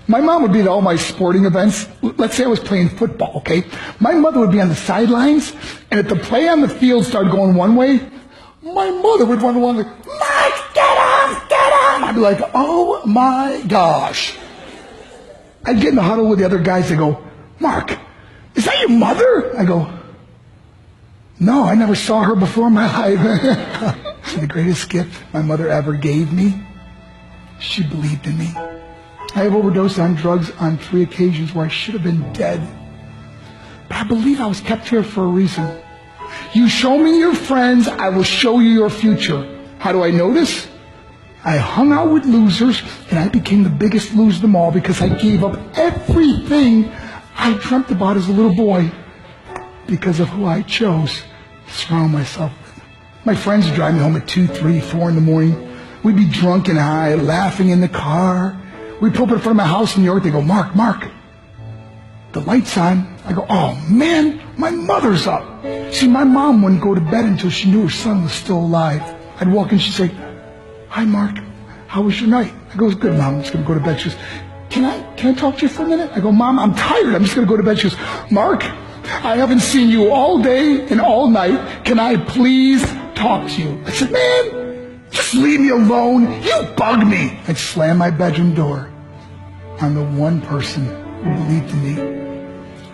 My mom would be at all my sporting events. Let's say I was playing football, okay? My mother would be on the sidelines, and if the play on the field started going one way, my mother would run along like, Mark, get him, get him! I'd be like, oh my gosh. I'd get in the huddle with the other guys. They go, Mark, is that your mother? I go, no, I never saw her before in my life. The greatest gift my mother ever gave me, she believed in me. I have overdosed on drugs on 3 occasions where I should have been dead. But I believe I was kept here for a reason. You show me your friends, I will show you your future. How do I know this? I hung out with losers, and I became the biggest loser of them all because I gave up everything I dreamt about as a little boy because of who I chose to surround myself with. My friends would drive me home at 2, 3, 4 in the morning. We'd be drunk and high, laughing in the car. We'd pull up in front of my house in New York. They go, Mark, the light's on. I go, oh man, my mother's up. See, my mom wouldn't go to bed until she knew her son was still alive. I'd walk in, she'd say, hi Mark, how was your night? I go, it was good, Mom, I'm just going to go to bed. She goes, can I talk to you for a minute? I go, Mom, I'm tired, I'm just going to go to bed. She goes, Mark, I haven't seen you all day and all night. Can I please talk to you? I said, man, just leave me alone. You bug me. I'd slam my bedroom door on the one person who believed in me.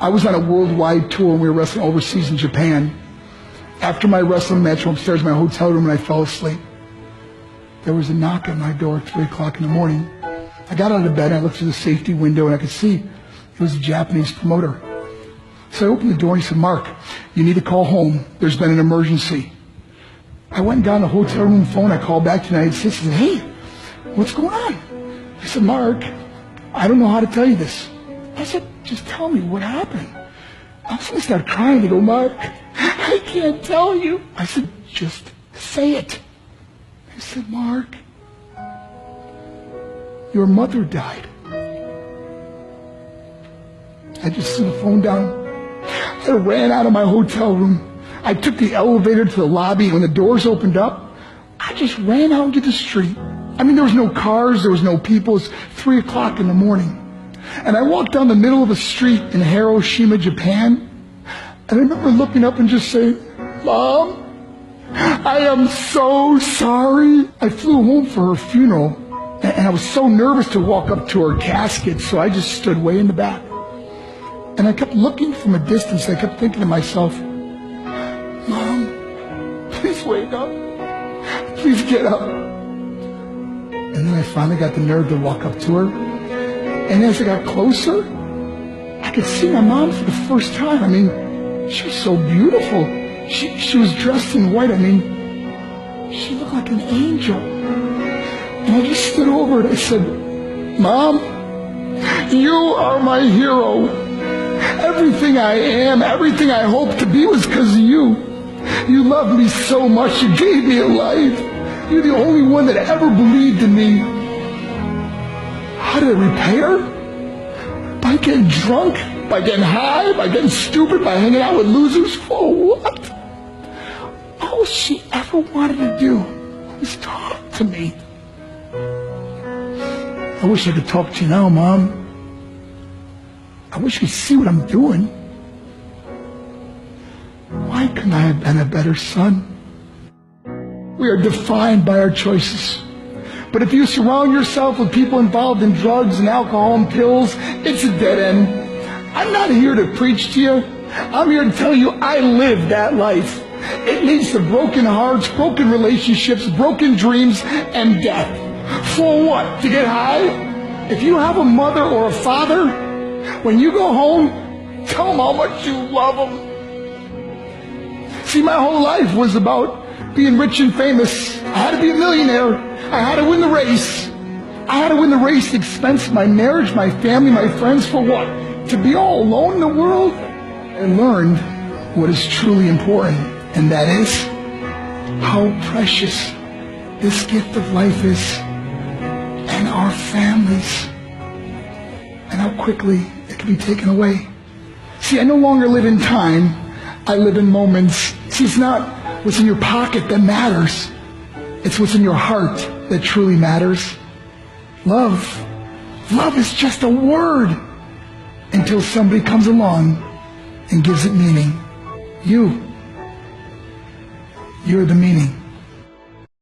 I was on a worldwide tour and we were wrestling overseas in Japan. After my wrestling match, I went upstairs in my hotel room and I fell asleep. There was a knock at my door at 3 o'clock in the morning. I got out of bed and I looked through the safety window and I could see it was a Japanese promoter. So I opened the door and he said, Mark, you need to call home. There's been an emergency. I went and got on the hotel room phone. I called back to the United States and said, hey, what's going on? He said, Mark, I don't know how to tell you this. I said, just tell me what happened. I was going to start crying. They go, Mark, I can't tell you. I said, just say it. He said, Mark, your mother died. I just threw the phone down. I ran out of my hotel room. I took the elevator to the lobby. When the doors opened up, I just ran out into the street. I mean, there was no cars. There was no people. It was 3 o'clock in the morning. And I walked down the middle of the street in Hiroshima, Japan. And I remember looking up and just saying, Mom, I am so sorry. I flew home for her funeral. And I was so nervous to walk up to her casket, so I just stood way in the back. And I kept looking from a distance. I kept thinking to myself, Mom, please wake up. Please get up. And then I finally got the nerve to walk up to her. And as I got closer, I could see my mom for the first time. I mean, she was so beautiful. She was dressed in white. I mean, she looked like an angel. And I just stood over and I said, Mom, you are my hero. Everything I am, everything I hope to be was because of you. You loved me so much. You gave me a life. You're the only one that ever believed in me. How did I repay her? By getting drunk? By getting high? By getting stupid? By hanging out with losers? For what? All she ever wanted to do was talk to me. I wish I could talk to you now, Mom. I wish you could see what I'm doing. Why couldn't I have been a better son? We are defined by our choices. But if you surround yourself with people involved in drugs and alcohol and pills, it's a dead end. I'm not here to preach to you. I'm here to tell you I lived that life. It leads to broken hearts, broken relationships, broken dreams, and death. For what? To get high? If you have a mother or a father, when you go home, tell them how much you love them. See, my whole life was about being rich and famous. I had to be a millionaire. I had to win the race. I had to win the race at the expense of my marriage, my family, my friends. For what? To be all alone in the world? I learned what is truly important, and that is how precious this gift of life is, and our families, and how quickly it can be taken away. See, I no longer live in time. I live in moments. See, it's not what's in your pocket that matters. It's what's in your heart that truly matters. Love Love is just a word until somebody comes along and gives it meaning. You're the meaning.